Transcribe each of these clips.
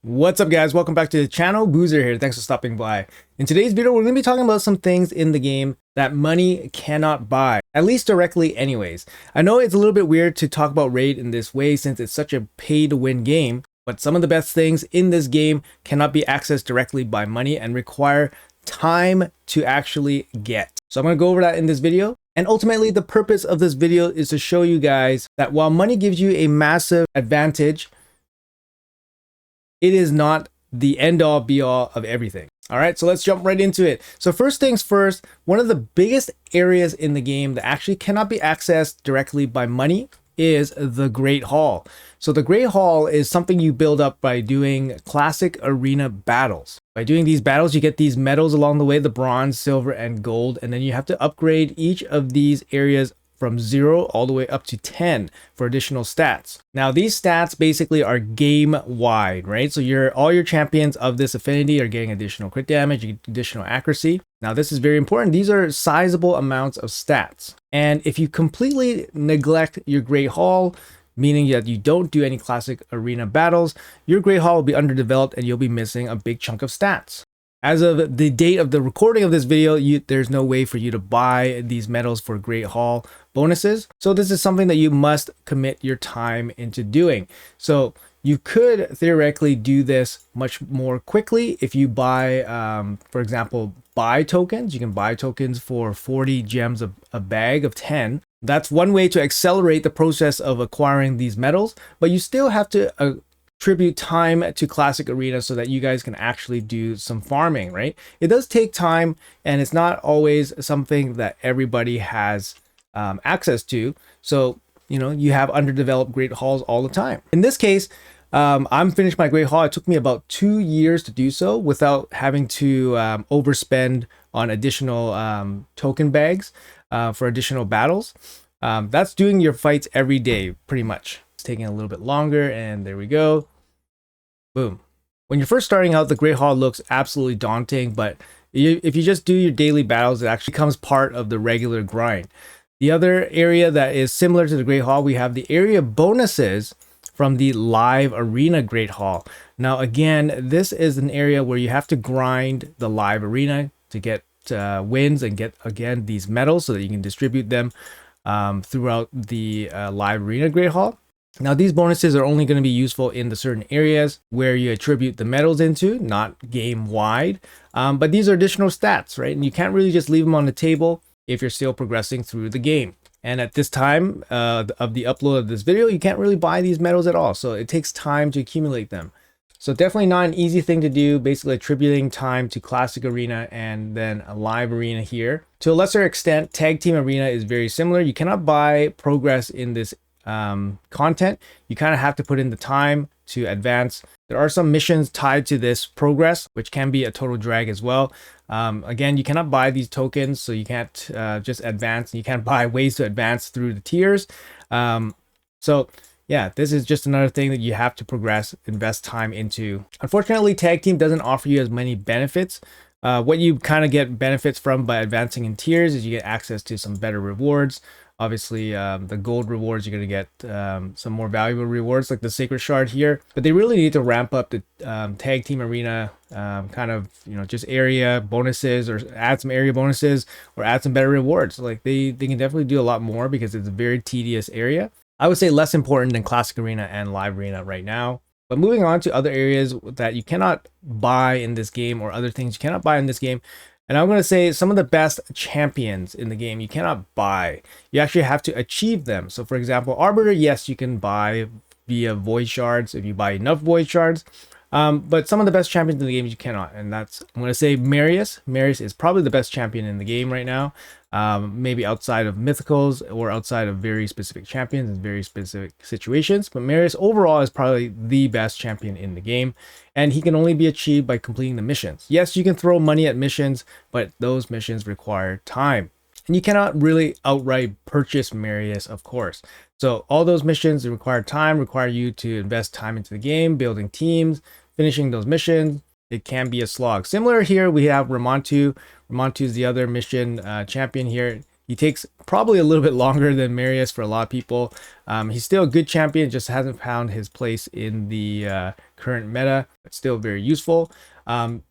What's up guys, welcome back to the channel. Boozer here, thanks for stopping by. In today's video, we're going to be talking about some things in the game that money cannot buy, at least directly anyways. I know it's a little bit weird to talk about raid in this way since it's such a pay to win game, but some of the best things in this game cannot be accessed directly by money and require time to actually get. So I'm going to go over that in this video. And ultimately, the purpose of this video is to show you guys that while money gives you a massive advantage, it is not the end all be all of everything. All right, so let's jump right into it. So first things first, one of the biggest areas in the game that actually cannot be accessed directly by money is the Great Hall. So the Great Hall is something you build up by doing classic arena battles. By doing these battles, you get these medals along the way, the bronze, silver, and gold, and then you have to upgrade each of these areas from 0 all the way up to 10 for additional stats. Now these stats basically are game wide, right? So all your champions of this affinity are getting additional crit damage, additional accuracy. Now this is very important. These are sizable amounts of stats. And if you completely neglect your Great Hall, meaning that you don't do any classic arena battles, your Great Hall will be underdeveloped and you'll be missing a big chunk of stats. As of the date of the recording of this video, there's no way for you to buy these medals for Great Hall bonuses. So this is something that you must commit your time into doing. So you could theoretically do this much more quickly if you buy, for example, buy tokens. You can buy tokens for 40 gems a bag of 10. That's one way to accelerate the process of acquiring these medals, but you still have to attribute time to classic arena so that you guys can actually do some farming, right? It does take time and it's not always something that everybody has access to. So, you have underdeveloped Great Halls all the time. In this case, I'm finished my Great Hall. It took me about 2 years to do so without having to overspend on additional token bags for additional battles. That's doing your fights every day, pretty much. It's taking a little bit longer, and there we go. Boom. When you're first starting out, the Great Hall looks absolutely daunting, but if you just do your daily battles, it actually becomes part of the regular grind. The other area that is similar to the Great Hall, we have the area bonuses from the live arena Great Hall. Now, again, this is an area where you have to grind the live arena to get wins and get, again, these medals so that you can distribute them throughout the live arena Great Hall. Now these bonuses are only going to be useful in the certain areas where you attribute the medals into, not game wide. But these are additional stats, right? And you can't really just leave them on the table if you're still progressing through the game. And at this time of the upload of this video, you can't really buy these medals at all. So it takes time to accumulate them. So definitely not an easy thing to do, basically attributing time to classic arena and then a live arena here. To a lesser extent, tag team arena is very similar. You cannot buy progress in this content. You kind of have to put in the time to advance. There are some missions tied to this progress, which can be a total drag as well. Again, you cannot buy these tokens, so you can't just advance. You can't buy ways to advance through the tiers. So yeah, this is just another thing that you have to progress, invest time into. Unfortunately, tag team doesn't offer you as many benefits. What you kind of get benefits from by advancing in tiers is you get access to some better rewards. Obviously, the gold rewards, you're going to get some more valuable rewards like the Sacred Shard here. But they really need to ramp up the tag team arena kind of, just area bonuses, or add some area bonuses, or add some better rewards. Like they can definitely do a lot more because it's a very tedious area. I would say less important than classic arena and live arena right now. But moving on to other areas that you cannot buy in this game, or other things you cannot buy in this game. And I'm going to say some of the best champions in the game you cannot buy. You actually have to achieve them. So for example, Arbiter, yes, you can buy via Void Shards if you buy enough Void Shards. But some of the best champions in the game you cannot. And that's, I'm going to say Marius. Marius is probably the best champion in the game right now. Maybe outside of mythicals or outside of very specific champions in very specific situations. But Marius overall is probably the best champion in the game. And he can only be achieved by completing the missions. Yes, you can throw money at missions, but those missions require time. And you cannot really outright purchase Marius, of course. So all those missions require time, require you to invest time into the game, building teams, finishing those missions. It can be a slog. Similar here, we have Ramontu. Ramontu is the other mission champion here. He takes probably a little bit longer than Marius for a lot of people. He's still a good champion, just hasn't found his place in the current meta. It's still very useful.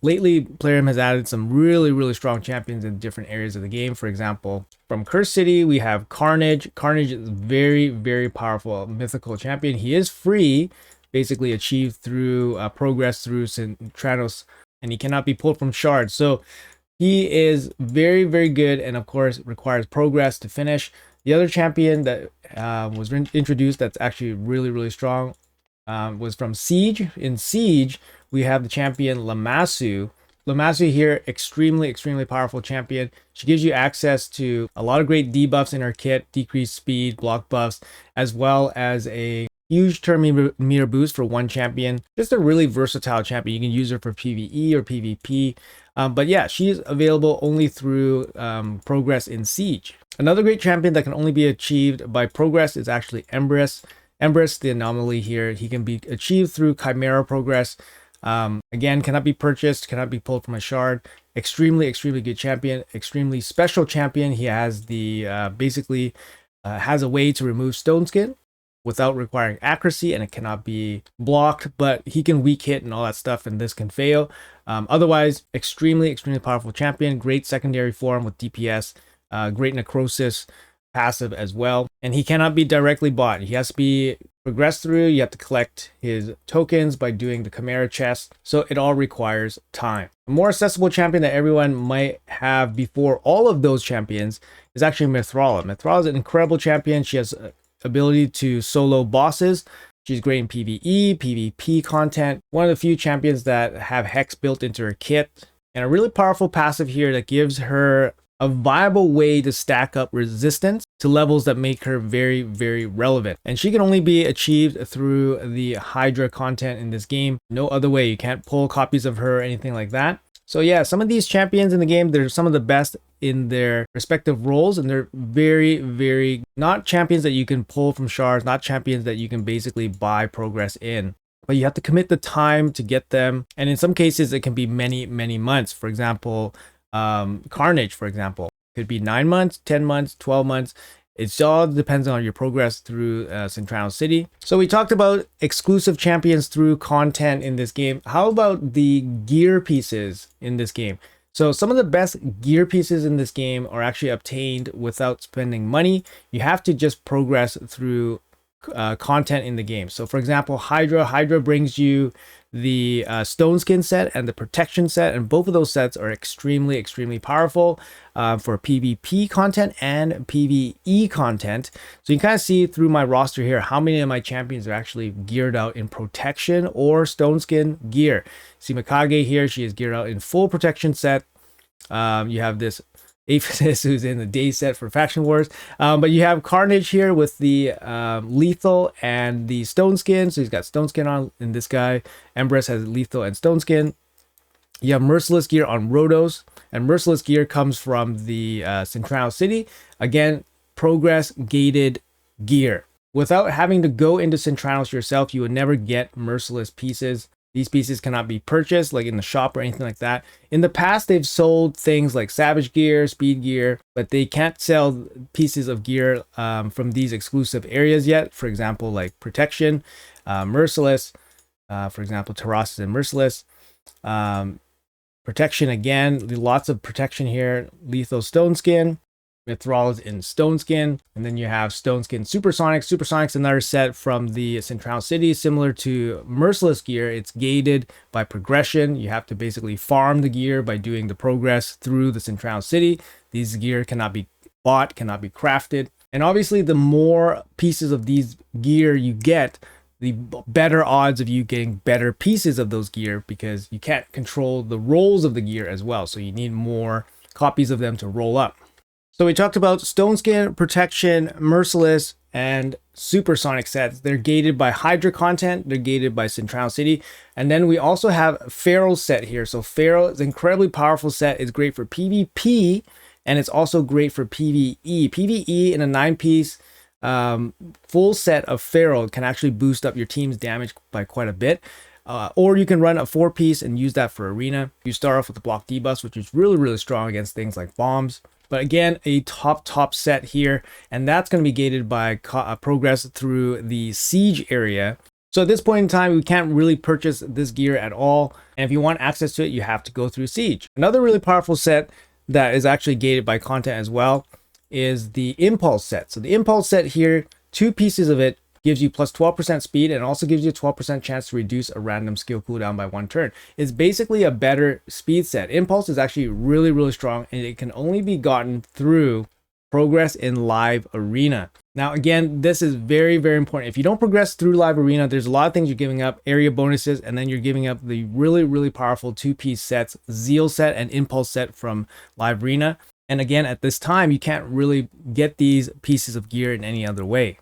Lately, Plarium has added some really strong champions in different areas of the game. For example, from Curse City, we have Carnage. Carnage is very powerful mythical champion. He is free, basically achieved through progress through Centranos, and he cannot be pulled from shards. So he is very good, and of course requires progress to finish. The other champion that was introduced that's actually really strong was from Siege. In Siege, we have the champion Lamassu. Lamassu here, extremely powerful champion. She gives you access to a lot of great debuffs in her kit, decreased speed, block buffs, as well as a huge turn meter boost for one champion. Just a really versatile champion. You can use her for PvE or PvP. But yeah, she is available only through progress in Siege. Another great champion that can only be achieved by progress is actually Empress. Empress, the anomaly here, he can be achieved through Chimera progress. Again, cannot be purchased, cannot be pulled from a shard. Extremely good champion, extremely special champion. He has the basically has a way to remove stone skin without requiring accuracy, and it cannot be blocked, but he can weak hit and all that stuff, and this can fail. Otherwise, extremely powerful champion. Great secondary form with DPS, great necrosis passive as well, and he cannot be directly bought. He has to be progressed through. You have to collect his tokens by doing the Chimera chest, so it all requires time. A more accessible champion that everyone might have before all of those champions is actually Mithrall. Mithrall is an incredible champion. She has ability to solo bosses. She's great in PvE, PvP content. One of the few champions that have Hex built into her kit, and a really powerful passive here that gives her a viable way to stack up resistance to levels that make her very relevant. And she can only be achieved through the Hydra content in this game. No other way. You can't pull copies of her or anything like that. So yeah, some of these champions in the game, they're some of the best in their respective roles, and they're very not champions that you can pull from shards, not champions that you can basically buy progress in, but you have to commit the time to get them, and in some cases it can be many months. For example, Carnage, for example, could be 9 months, 10 months, 12 months. It all depends on your progress through Centrano City. So we talked about exclusive champions through content in this game. How about the gear pieces in this game? So some of the best gear pieces in this game are actually obtained without spending money. You have to just progress through content in the game. So for example, Hydra brings you the stone skin set and the protection set, and both of those sets are extremely powerful for PvP content and PvE content. So you can kind of see through my roster here how many of my champions are actually geared out in protection or stone skin gear. See Mikage here, she is geared out in full protection set. You have this Aphesis who's in the day set for Faction Wars, but you have Carnage here with the lethal and the stone skin. So he's got stone skin on in this guy. Empress has lethal and stone skin. You have merciless gear on Rhodos, and merciless gear comes from the Centrano City. Again, progress gated gear. Without having to go into Centranos yourself, you would never get merciless pieces. These pieces cannot be purchased like in the shop or anything like that. In the past, they've sold things like Savage Gear, Speed Gear, but they can't sell pieces of gear from these exclusive areas yet. For example, like Protection, Merciless, for example, Terraces and Merciless. Protection again, lots of protection here. Lethal Stone Skin. Mithrall is in Stone Skin, and then you have Stone Skin Supersonic. Supersonic's another set from the Central City, similar to Merciless gear. It's gated by progression. You have to basically farm the gear by doing the progress through the Central City. These gear cannot be bought, cannot be crafted, and obviously the more pieces of these gear you get, the better odds of you getting better pieces of those gear, because you can't control the rolls of the gear as well, so you need more copies of them to roll up. So we talked about Stone Skin, Protection, Merciless, and Supersonic sets. They're gated by Hydra content. They're gated by Central City. And then we also have Feral's set here. So Feral is an incredibly powerful set. It's great for PvP, and it's also great for PvE. PvE in a 9-piece full set of Feral can actually boost up your team's damage by quite a bit. Or you can run a 4-piece and use that for Arena. You start off with the block debuffs, which is really strong against things like bombs. But again, a top set here, and that's going to be gated by progress through the siege area. So at this point in time, we can't really purchase this gear at all. And if you want access to it, you have to go through siege. Another really powerful set that is actually gated by content as well is the impulse set. So the impulse set here, 2 pieces of it, gives you plus 12% speed and also gives you a 12% chance to reduce a random skill cooldown by 1 turn. It's basically a better speed set. Impulse is actually really strong, and it can only be gotten through progress in live arena. Now again, this is very important. If you don't progress through live arena, there's a lot of things you're giving up, area bonuses, and then you're giving up the really powerful 2-piece sets, Zeal set and Impulse set from live arena. And again, at this time, you can't really get these pieces of gear in any other way.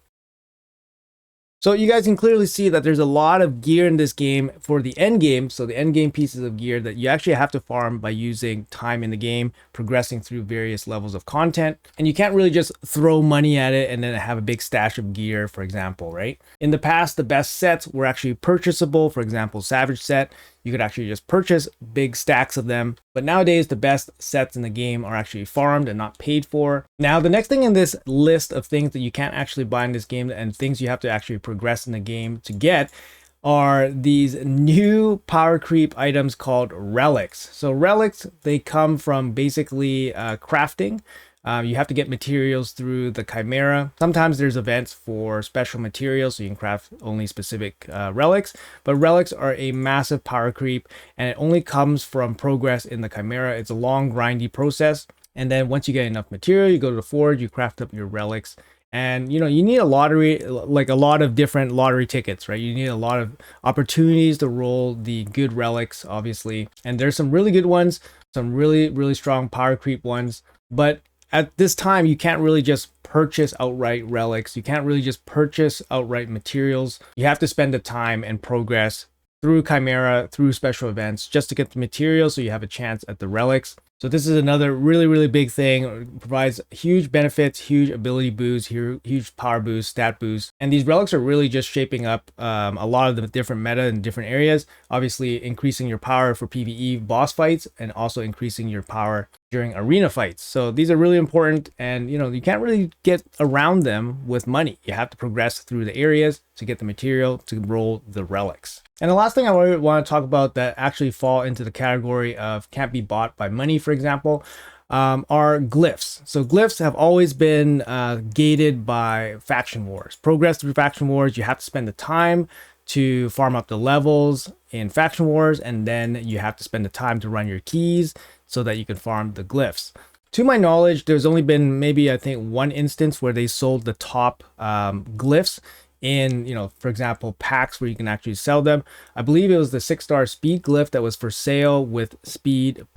So you guys can clearly see that there's a lot of gear in this game for the end game. So the end game pieces of gear that you actually have to farm by using time in the game, progressing through various levels of content. And you can't really just throw money at it and then have a big stash of gear, for example, right? In the past, the best sets were actually purchasable. For example, Savage set, you could actually just purchase big stacks of them. But nowadays, the best sets in the game are actually farmed and not paid for. Now, the next thing in this list of things that you can't actually buy in this game and things you have to actually progress in the game to get are these new power creep items called relics. So relics, they come from basically crafting. You have to get materials through the Chimera. Sometimes there's events for special materials, so you can craft only specific relics. But relics are a massive power creep, and it only comes from progress in the Chimera. It's a long, grindy process. And then once you get enough material, you go to the forge, you craft up your relics. And, you know, you need a lottery, like a lot of different lottery tickets, right? You need a lot of opportunities to roll the good relics, obviously. And there's some really good ones, some really strong power creep ones. But at this time, you can't really just purchase outright relics. You can't really just purchase outright materials. You have to spend the time and progress through Chimera, through special events, just to get the materials so you have a chance at the relics. So this is another really big thing. It provides huge benefits, huge ability boosts, huge power boosts, stat boosts. And these relics are really just shaping up a lot of the different meta in different areas. Obviously increasing your power for PvE boss fights and also increasing your power during arena fights. So these are really important, and you know, you can't really get around them with money. You have to progress through the areas to get the material to roll the relics. And the last thing I want to talk about that actually fall into the category of can't be bought by money, for example, are glyphs. So glyphs have always been gated by faction wars. Progress through faction wars, you have to spend the time to farm up the levels in faction wars, and then you have to spend the time to run your keys so that you can farm the glyphs. To my knowledge, there's only been maybe, I think, 1 instance where they sold the top glyphs in, you know, for example, packs where you can actually sell them. I believe it was the 6-star speed glyph that was for sale with speed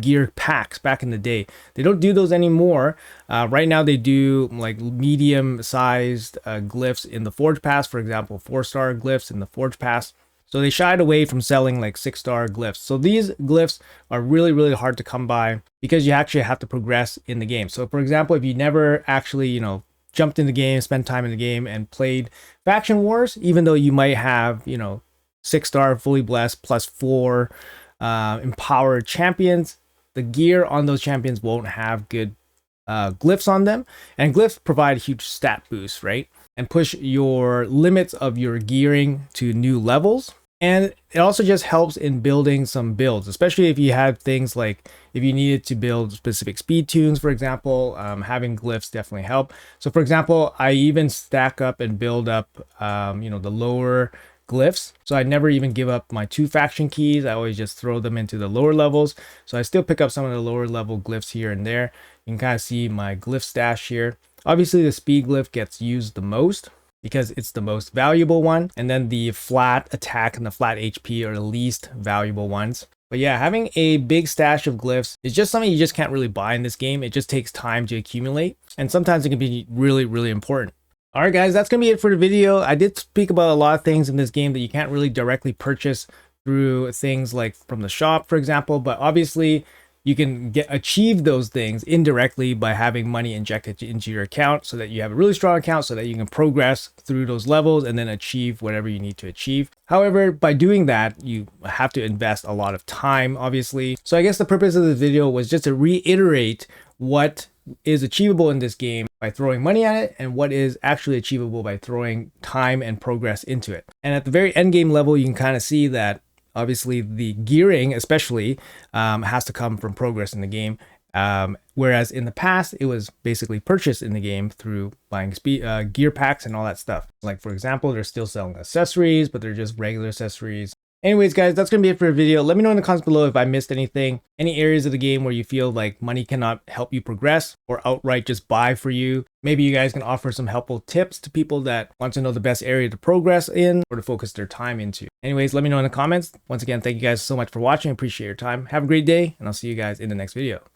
gear packs back in the day. They don't do those anymore. Right now they do like medium-sized glyphs in the Forge Pass, for example, 4-star glyphs in the Forge Pass. So they shied away from selling like 6-star glyphs. So these glyphs are really hard to come by because you actually have to progress in the game. So for example, if you never actually, you know, jumped in the game, spent time in the game and played faction wars, even though you might have, you know, 6-star fully blessed plus 4 empowered champions, the gear on those champions won't have good glyphs on them. And glyphs provide huge stat boosts, right? And push your limits of your gearing to new levels. And it also just helps in building some builds, especially if you have things like if you needed to build specific speed tunes, for example, having glyphs definitely help. So for example, I even stack up and build up, you know, the lower glyphs. So I never even give up my 2 faction keys. I always just throw them into the lower levels. So I still pick up some of the lower level glyphs here and there. You can kind of see my glyph stash here. Obviously the speed glyph gets used the most because it's the most valuable one. And then the flat attack and the flat HP are the least valuable ones. But yeah, having a big stash of glyphs is just something you just can't really buy in this game. It just takes time to accumulate. And sometimes it can be really important. All right, guys, that's going to be it for the video. I did speak about a lot of things in this game that you can't really directly purchase through things like from the shop, for example. But obviously, you can achieve those things indirectly by having money injected into your account so that you have a really strong account so that you can progress through those levels and then achieve whatever you need to achieve. However, by doing that, you have to invest a lot of time, obviously. So I guess the purpose of this video was just to reiterate what is achievable in this game by throwing money at it and what is actually achievable by throwing time and progress into it. And at the very end game level, you can kind of see that obviously the gearing especially has to come from progress in the game. Whereas in the past, it was basically purchased in the game through buying gear packs and all that stuff. Like for example, they're still selling accessories, but they're just regular accessories. Anyways, guys, that's going to be it for the video. Let me know in the comments below if I missed anything, any areas of the game where you feel like money cannot help you progress or outright just buy for you. Maybe you guys can offer some helpful tips to people that want to know the best area to progress in or to focus their time into. Anyways, let me know in the comments. Once again, thank you guys so much for watching. I appreciate your time. Have a great day, and I'll see you guys in the next video.